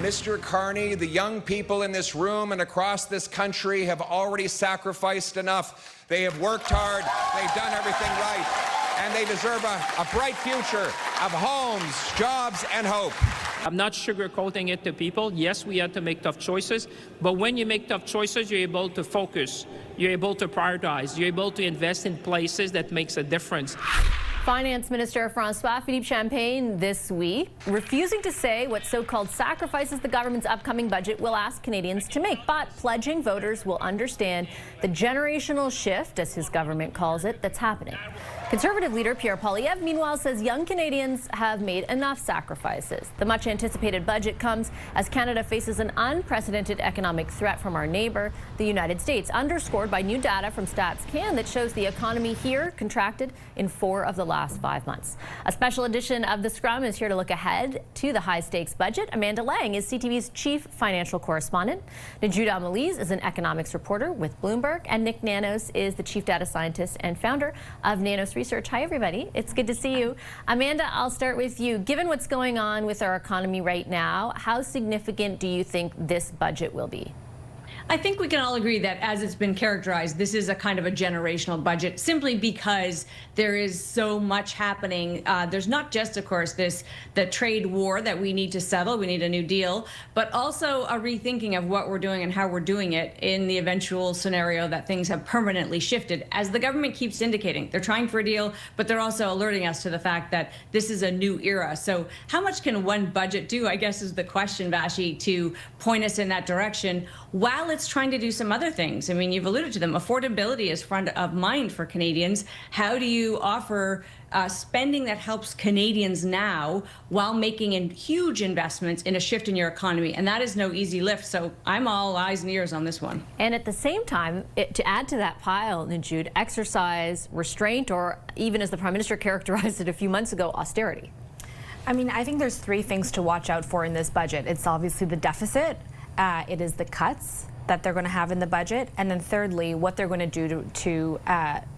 Mr. Carney, the young people in this room and across this country have already sacrificed enough. They have worked hard, they've done everything right, and they deserve a bright future of homes, jobs, and hope. I'm not sugarcoating it to people. Yes, we had to make tough choices, but when you make tough choices, you're able to focus, you're able to prioritize, you're able to invest in places that makes a difference. Finance Minister François-Philippe Champagne this week refusing to say what so-called sacrifices the government's upcoming budget will ask Canadians to make, but pledging voters will understand the generational shift, as his government calls it, that's happening. Conservative leader Pierre Poilievre, meanwhile, says young Canadians have made enough sacrifices. The much-anticipated budget comes as Canada faces an unprecedented economic threat from our neighbor, the United States, underscored by new data from StatsCan that shows the economy here contracted in 4 of the last 5 months. A special edition of The Scrum is here to look ahead to the high-stakes budget. Amanda Lang is CTV's chief financial correspondent. Najuda Maliz is an economics reporter with Bloomberg, and Nick Nanos is the chief data scientist and founder of Nanos Research. Hi, everybody. It's good to see you. Amanda, I'll start with you. Given what's going on with our economy right now, how significant do you think this budget will be? I think we can all agree that, as it's been characterized, this is a kind of a generational budget, simply because there is so much happening. There's not just, of course, the trade war that we need to settle. We need a new deal, but also a rethinking of what we're doing and how we're doing it in the eventual scenario that things have permanently shifted. As the government keeps indicating, they're trying for a deal, but they're also alerting us to the fact that this is a new era. So how much can one budget do, I guess, is the question, Vashi, to point us in that direction, while it's trying to do some other things. I mean, you've alluded to them. Affordability is front of mind for Canadians. How do you offer spending that helps Canadians now while making huge investments in a shift in your economy? And that is no easy lift. So I'm all eyes and ears on this one. And at the same time, to add to that pile, Najude, exercise restraint, or even as the Prime Minister characterized it a few months ago, austerity. I mean, I think there's 3 things to watch out for in this budget. It's obviously the deficit. It is the cuts that they're going to have in the budget, and then thirdly, what they're going to do to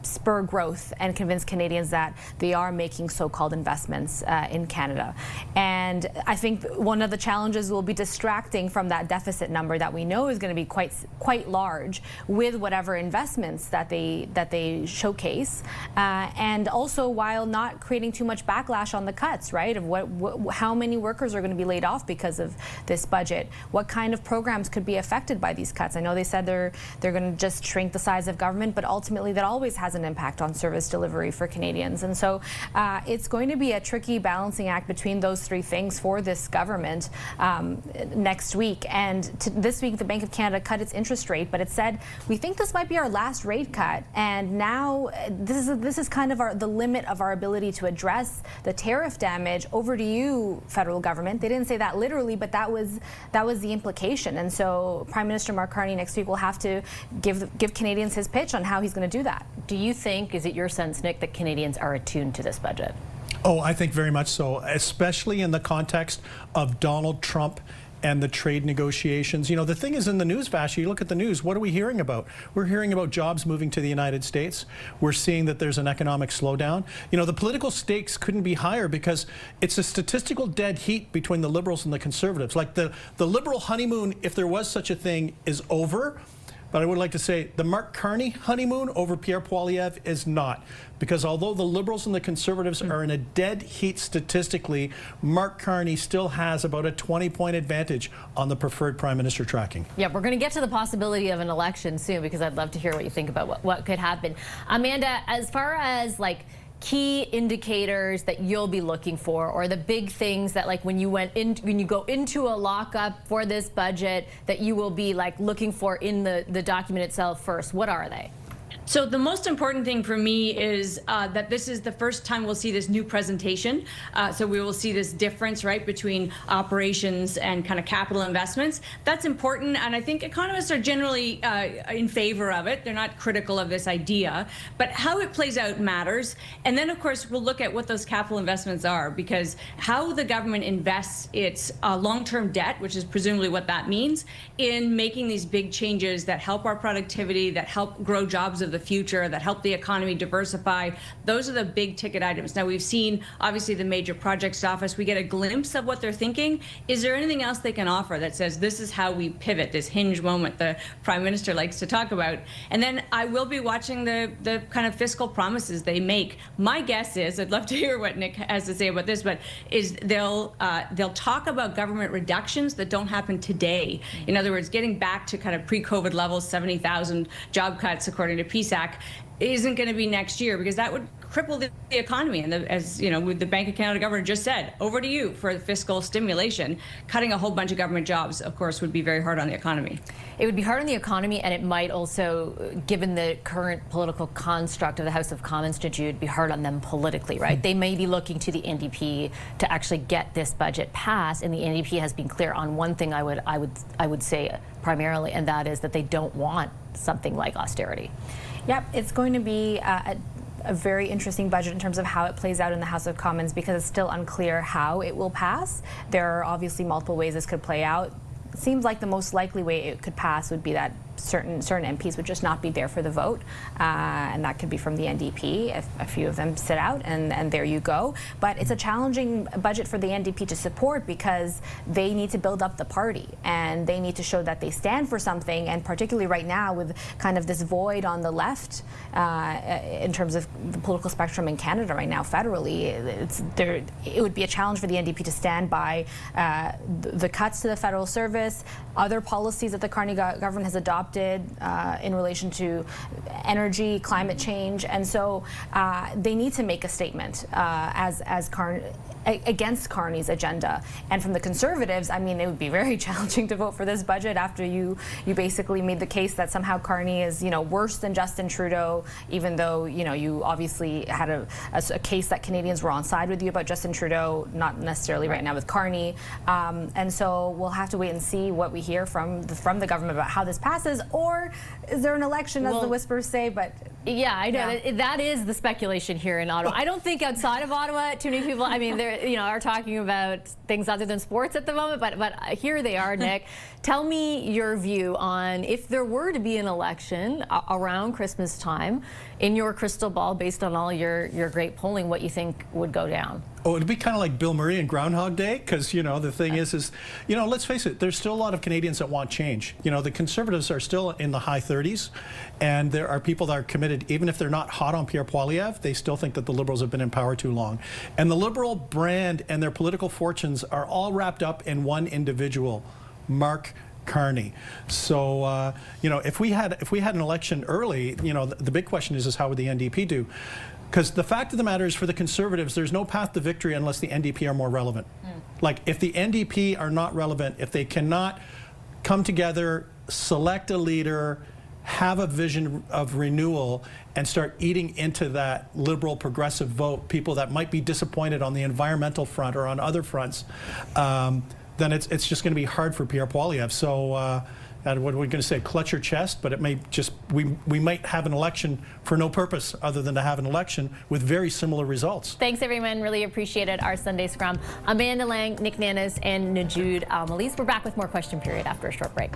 spur growth and convince Canadians that they are making so-called investments in Canada. And I think one of the challenges will be distracting from that deficit number that we know is going to be quite large, with whatever investments that they showcase, and also while not creating too much backlash on the cuts, right? Of how many workers are going to be laid off because of this budget? What kind of programs could be affected by these cuts? I know they said they're going to just shrink the size of government, but ultimately that always has an impact on service delivery for Canadians. And so it's going to be a tricky balancing act between those 3 things for this government next week. And this week, the Bank of Canada cut its interest rate, but it said, we think this might be our last rate cut. And now this is kind of the limit of our ability to address the tariff damage. Over to you, federal government. They didn't say that literally, but that was the implication. And so Prime Minister Mark Carney next week will have to give Canadians his pitch on how he's going to do that. Do you think, is it your sense, Nick, that Canadians are attuned to this budget? Oh, I think very much so, especially in the context of Donald Trump and the trade negotiations. You know, the thing is, in the news, Vashi, you look at the news, what are we hearing about? We're hearing about jobs moving to the United States. We're seeing that there's an economic slowdown. You know, the political stakes couldn't be higher because it's a statistical dead heat between the Liberals and the Conservatives. Like the Liberal honeymoon, if there was such a thing, is over. But I would like to say the Mark Carney honeymoon over Pierre Poilievre is not. Because although the Liberals and the Conservatives are in a dead heat statistically, Mark Carney still has about a 20-point advantage on the preferred Prime Minister tracking. Yeah, we're going to get to the possibility of an election soon, because I'd love to hear what you think about what could happen. Amanda, as far as like key indicators that you'll be looking for, or the big things that, like, when you go into a lockup for this budget, that you will be like looking for in the document itself first, what are they? So the most important thing for me is that this is the first time we'll see this new presentation. So we will see this difference, right, between operations and kind of capital investments. That's important, and I think economists are generally in favor of it. They're not critical of this idea, but how it plays out matters. And then, of course, we'll look at what those capital investments are, because how the government invests its long-term debt, which is presumably what that means, in making these big changes that help our productivity, that help grow jobs jobs of the future, that help the economy diversify. Those are the big ticket items. Now, we've seen, obviously, the major projects office. We get a glimpse of what they're thinking. Is there anything else they can offer that says this is how we pivot, this hinge moment the Prime Minister likes to talk about? And then I will be watching the kind of fiscal promises they make. My guess is, I'd love to hear what Nick has to say about this, but is they'll talk about government reductions that don't happen today. In other words, getting back to kind of pre-COVID levels, 70,000 job cuts according to PSAC, isn't going to be next year, because that would cripple the economy. And as you know, with the Bank of Canada governor just said, over to you for fiscal stimulation. Cutting a whole bunch of government jobs, of course, would be very hard on the economy. It would be hard on the economy, and it might also, given the current political construct of the House of Commons, to Jude, be hard on them politically, right? They may be looking to the NDP to actually get this budget passed, and the NDP has been clear on one thing I would say primarily, and that is that they don't want something like austerity. Yep, it's going to be a very interesting budget in terms of how it plays out in the House of Commons, because it's still unclear how it will pass. There are obviously multiple ways this could play out. It seems like the most likely way it could pass would be that certain MPs would just not be there for the vote, and that could be from the NDP if a few of them sit out, and there you go. But it's a challenging budget for the NDP to support, because they need to build up the party and they need to show that they stand for something, and particularly right now with kind of this void on the left in terms of the political spectrum in Canada right now federally, it would be a challenge for the NDP to stand by the cuts to the federal service, other policies that the Carney government has adopted in relation to energy, climate change, and so they need to make a statement against Carney's agenda. And from the Conservatives, I mean, it would be very challenging to vote for this budget after you basically made the case that somehow Carney is, you know, worse than Justin Trudeau, even though, you know, you obviously had a case that Canadians were on side with you about Justin Trudeau, not necessarily right now with Carney. And so we'll have to wait and see what we hear from the government about how this passes, or is there an election, as the whispers say? But yeah, I know. Yeah. That is the speculation here in Ottawa. I don't think outside of Ottawa too many people, I mean, they're, you know, are talking about things other than sports at the moment, but here they are, Nick. Tell me your view on, if there were to be an election around Christmas time, in your crystal ball, based on all your great polling, what you think would go down? Oh, it'd be kind of like Bill Murray and Groundhog Day, because, you know, the thing is, you know, let's face it, there's still a lot of Canadians that want change. You know, the Conservatives are still in the high 30s, and there are people that are committed, even if they're not hot on Pierre Poilievre, they still think that the Liberals have been in power too long. And the Liberal brand and their political fortunes are all wrapped up in one individual, Mark Carney. So, you know, if we had an election early, you know, the big question is how would the NDP do? Because the fact of the matter is, for the Conservatives, there's no path to victory unless the NDP are more relevant. Like, if the NDP are not relevant, if they cannot come together, select a leader, have a vision of renewal, and start eating into that liberal progressive vote, people that might be disappointed on the environmental front or on other fronts, then it's just going to be hard for Pierre Poilievre. So what are we going to say? Clutch your chest, but it may just, we might have an election for no purpose other than to have an election with very similar results. Thanks, everyone. Really appreciate it. Our Sunday Scrum. Amanda Lang, Nick Nannes, and Najoud Al-Malez. We're back with more Question Period after a short break.